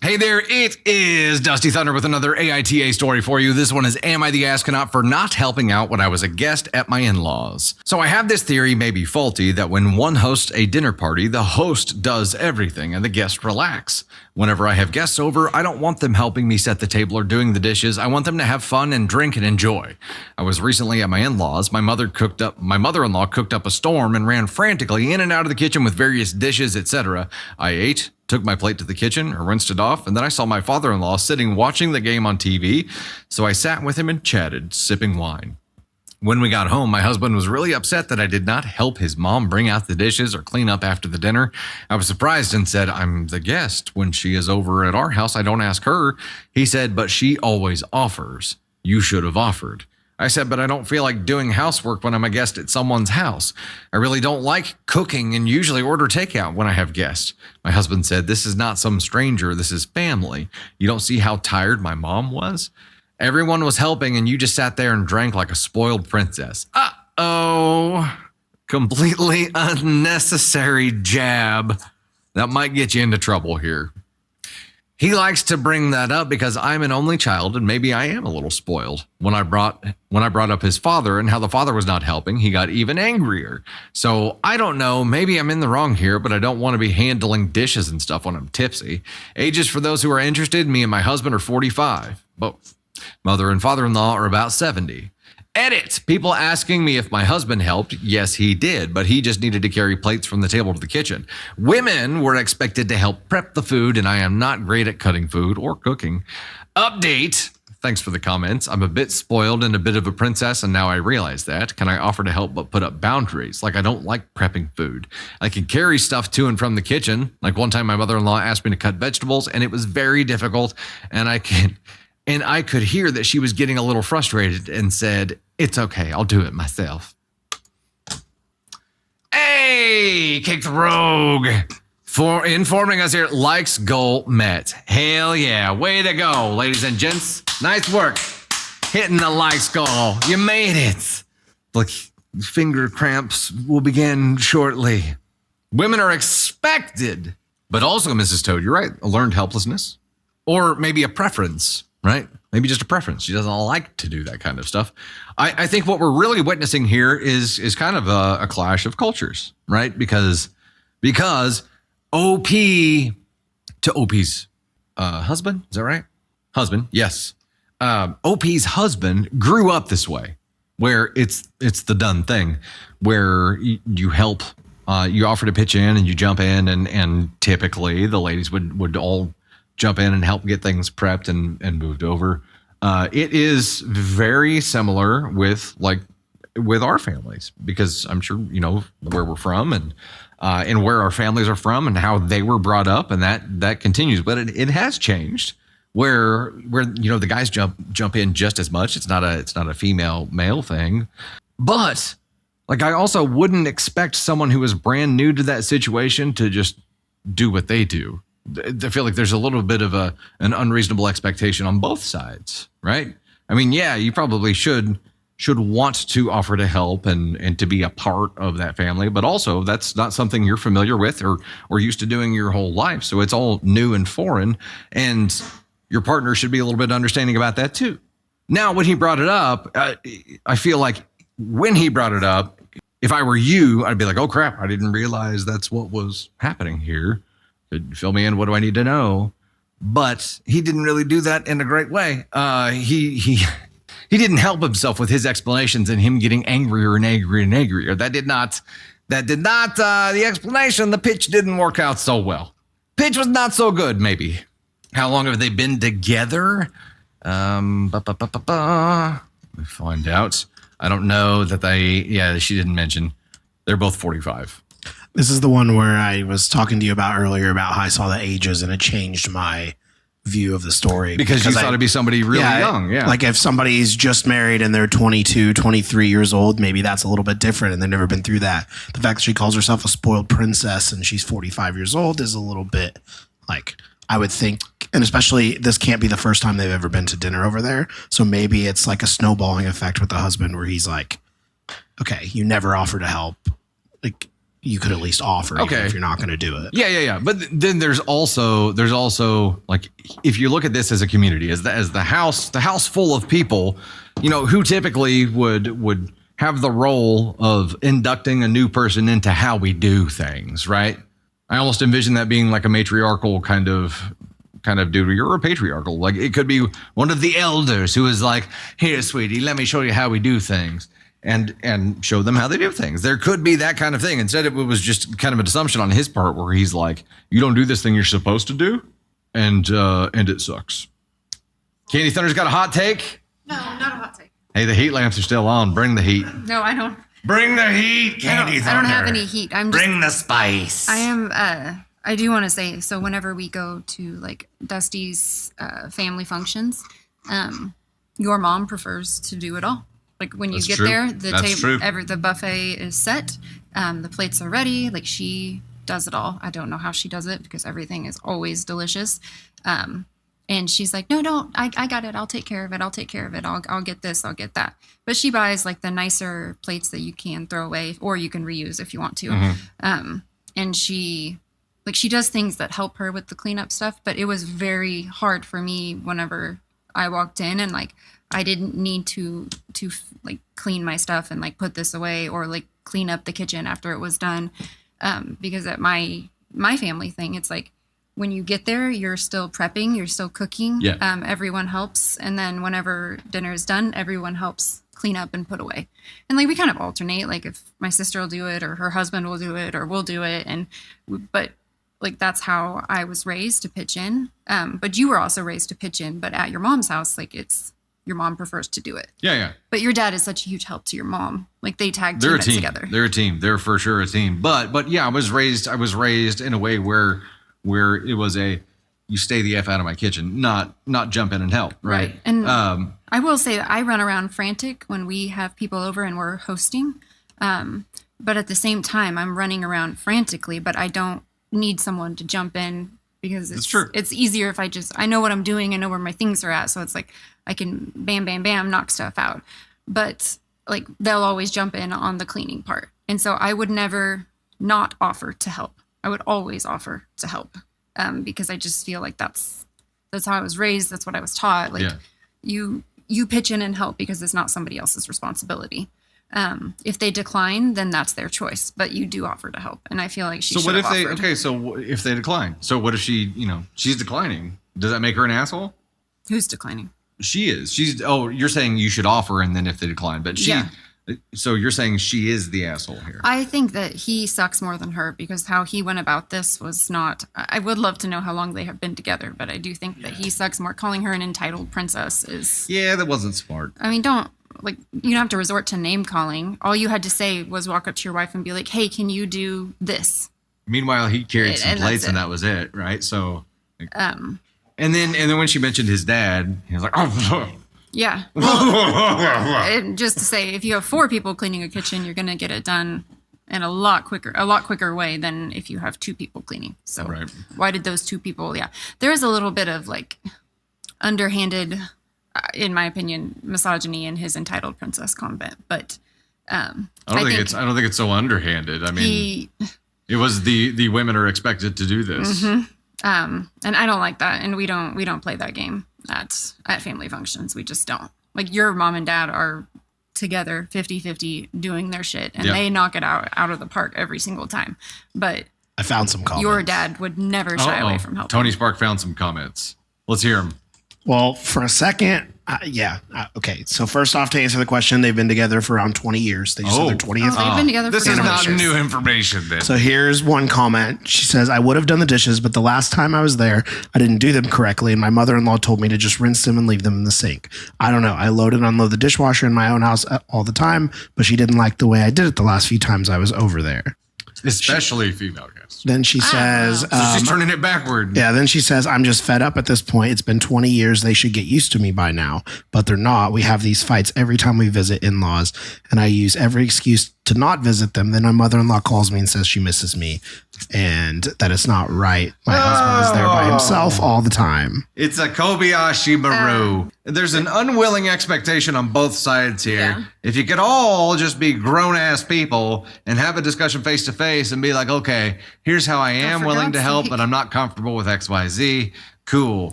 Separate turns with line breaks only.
Hey there, it is Dusty Thunder with another AITA story for you. This one is Am I the Astronaut for not helping out when I was a guest at my in-laws? So I have this theory, maybe faulty, that when one hosts a dinner party, the host does everything and the guests relax. Whenever I have guests over, I don't want them helping me set the table or doing the dishes. I want them to have fun and drink and enjoy. I was recently at my in-laws. My mother-in-law cooked up a storm and ran frantically in and out of the kitchen with various dishes, etc. I ate, took my plate to the kitchen, rinsed it off, and then I saw my father-in-law sitting watching the game on TV, so I sat with him and chatted, sipping wine. When we got home, my husband was really upset that I did not help his mom bring out the dishes or clean up after the dinner. I was surprised and said, I'm the guest. When she is over at our house, I don't ask her. He said, but she always offers. You should have offered. I said, but I don't feel like doing housework when I'm a guest at someone's house. I really don't like cooking and usually order takeout when I have guests. My husband said, this is not some stranger. This is family. You don't see how tired my mom was? Everyone was helping and you just sat there and drank like a spoiled princess. Uh-oh. Completely unnecessary jab. That might get you into trouble here. He likes to bring that up because I'm an only child and maybe I am a little spoiled. When I brought up his father and how the father was not helping, he got even angrier. So I don't know, maybe I'm in the wrong here, but I don't want to be handling dishes and stuff when I'm tipsy. Ages for those who are interested, me and my husband are 45, both. Mother and father-in-law are about 70. Edit. People asking me if my husband helped. Yes, he did, but he just needed to carry plates from the table to the kitchen. Women were expected to help prep the food, and I am not great at cutting food or cooking. Update. Thanks for the comments. I'm a bit spoiled and a bit of a princess, and now I realize that. Can I offer to help but put up boundaries? Like I don't like prepping food. I can carry stuff to and from the kitchen. Like one time my mother-in-law asked me to cut vegetables, and it was very difficult, and I could hear that she was getting a little frustrated and said, it's okay, I'll do it myself. Hey, Kick the Rogue, for informing us here, likes goal met. Hell yeah, way to go, ladies and gents. Nice work, hitting the likes goal. You made it. Look, finger cramps will begin shortly. Women are expected, but also, Mrs. Toad, you're right, a learned helplessness, or maybe a preference. Right? Maybe just a preference. She doesn't like to do that kind of stuff. I think what we're really witnessing here is kind of a clash of cultures, right? Because OP to OP's husband, is that right? Husband, yes. OP's husband grew up this way, where it's the done thing, where you help, you offer to pitch in and you jump in, and typically the ladies would all jump in and help get things prepped and moved over. It is very similar with our families, because I'm sure you know where we're from and where our families are from and how they were brought up, and that continues. But it has changed where you know the guys jump in just as much. It's not a female male thing, but like I also wouldn't expect someone who is brand new to that situation to just do what they do. I feel like there's a little bit of an unreasonable expectation on both sides, right? I mean, yeah, you probably should want to offer to help and to be a part of that family, but also that's not something you're familiar with or used to doing your whole life. So it's all new and foreign, and your partner should be a little bit understanding about that too. Now, when he brought it up, I feel like when he brought it up, if I were you, I'd be like, oh crap, I didn't realize that's what was happening here. Fill me in. What do I need to know? But he didn't really do that in a great way. He didn't help himself with his explanations and him getting angrier and angrier and angrier. That did not. The explanation, the pitch didn't work out so well. Pitch was not so good. Maybe. How long have they been together? Let me find out. I don't know that she didn't mention. They're both 45.
This is the one where I was talking to you about earlier about how I saw the ages and it changed my view of the story.
Because you thought it'd be somebody really young. Yeah.
Like if somebody's just married and they're 22, 23 years old, maybe that's a little bit different and they've never been through that. The fact that she calls herself a spoiled princess and she's 45 years old is a little bit like, I would think, and especially this can't be the first time they've ever been to dinner over there. So maybe it's like a snowballing effect with the husband where he's like, okay, you never offer to help. Like, you could at least offer even if you're not going to do it.
Yeah. But then there's also like, if you look at this as a community, as the house full of people, who typically would have the role of inducting a new person into how we do things, right? I almost envision that being like a matriarchal kind of duty, or a patriarchal. Like, it could be one of the elders who is like, here, sweetie, let me show you how we do things. And show them how they do things. There could be that kind of thing. Instead, it was just kind of an assumption on his part where he's like, you don't do this thing you're supposed to do, and it sucks. Candy Thunder's got a hot take?
No, not a hot take.
Hey, the heat lamps are still on. Bring the heat.
No, I don't.
Bring the heat, Candy Thunder.
I don't have any heat.
Bring the spice.
I do want to say, so whenever we go to like Dusty's family functions, your mom prefers to do it all. Like, when you get there, the buffet is set, the plates are ready. Like, she does it all. I don't know how she does it because everything is always delicious. And she's like, no, I got it. I'll take care of it. I'll get this. I'll get that. But she buys like the nicer plates that you can throw away, or you can reuse if you want to. Mm-hmm. And she does things that help her with the cleanup stuff. But it was very hard for me whenever I walked in, and like, I didn't need to like clean my stuff and like put this away, or like clean up the kitchen after it was done. Because at my family thing, it's like, when you get there, you're still prepping, you're still cooking. Yeah. Everyone helps. And then whenever dinner is done, everyone helps clean up and put away. And like, we kind of alternate, like if my sister will do it, or her husband will do it, or we'll do it. But like, that's how I was raised, to pitch in. But you were also raised to pitch in, but at your mom's house, like, it's, your mom prefers to do it. Yeah. But your dad is such a huge help to your mom. Like, they tag team it together.
They're a team. They're for sure a team. But yeah, I was raised in a way where it was you stay the F out of my kitchen, not jump in and help. Right.
And I will say that I run around frantic when we have people over and we're hosting. But at the same time, I'm running around frantically, but I don't need someone to jump in, because it's easier if I know what I'm doing. I know where my things are at. So it's like, I can bam, bam, bam, knock stuff out. But like, they'll always jump in on the cleaning part. And so I would never not offer to help. I would always offer to help, because I just feel like that's how I was raised. That's what I was taught. Like, you pitch in and help because it's not somebody else's responsibility. If they decline, then that's their choice. But you do offer to help, and I feel like she should have offered.
Okay, so if they decline, so what if she's declining? Does that make her an asshole?
Who's declining?
She is. You're saying you should offer, and then if they decline, but she. Yeah. So you're saying she is the asshole here?
I think that he sucks more than her, because how he went about this was not. I would love to know how long they have been together, but I do think that he sucks more. Calling her an entitled princess is.
Yeah, that wasn't smart.
I mean, you don't have to resort to name calling. All you had to say was walk up to your wife and be like, "Hey, can you do this?"
Meanwhile, he carried some plates, and that was it, right? So. And then when she mentioned his dad, he was like, "Oh."
Yeah. Well, just to say, if you have 4 people cleaning a kitchen, you're going to get it done in a lot quicker way than if you have 2 people cleaning. So Why did those 2 people? Yeah. There is a little bit of like underhanded, in my opinion, misogyny in his entitled princess comment. But
I don't think it's so underhanded. I mean, it was the women are expected to do this.
Mm-hmm. And I don't like that. And we don't play that game at family functions. We just don't. Like, your mom and dad are together 50-50 doing their shit, and they knock it out of the park every single time. But
I found some comments.
Your dad would never shy away from helping.
Tony Spark found some comments. Let's hear them.
Well, for a second, okay. So first off, to answer the question, they've been together for around 20 years. They just had their 20th.
They've been together for
This is not new information then.
So here's one comment. She says, I would have done the dishes, but the last time I was there, I didn't do them correctly, and my mother-in-law told me to just rinse them and leave them in the sink. I don't know. I load and unload the dishwasher in my own house all the time, but she didn't like the way I did it the last few times I was over there.
Especially female guests.
Then she says...
So she's turning it backward.
Yeah, then she says, I'm just fed up at this point. It's been 20 years. They should get used to me by now. But they're not. We have these fights every time we visit in-laws. And I use every excuse to not visit them, then my mother-in-law calls me and says she misses me and that it's not right. My husband is there by himself all the time.
It's a Kobayashi Maru. There's an unwilling expectation on both sides here.
Yeah.
If you could all just be grown-ass people and have a discussion face-to-face and be like, okay, here's how I am
for
willing
God's
to help,
sake.
but I'm not comfortable with XYZ. Cool.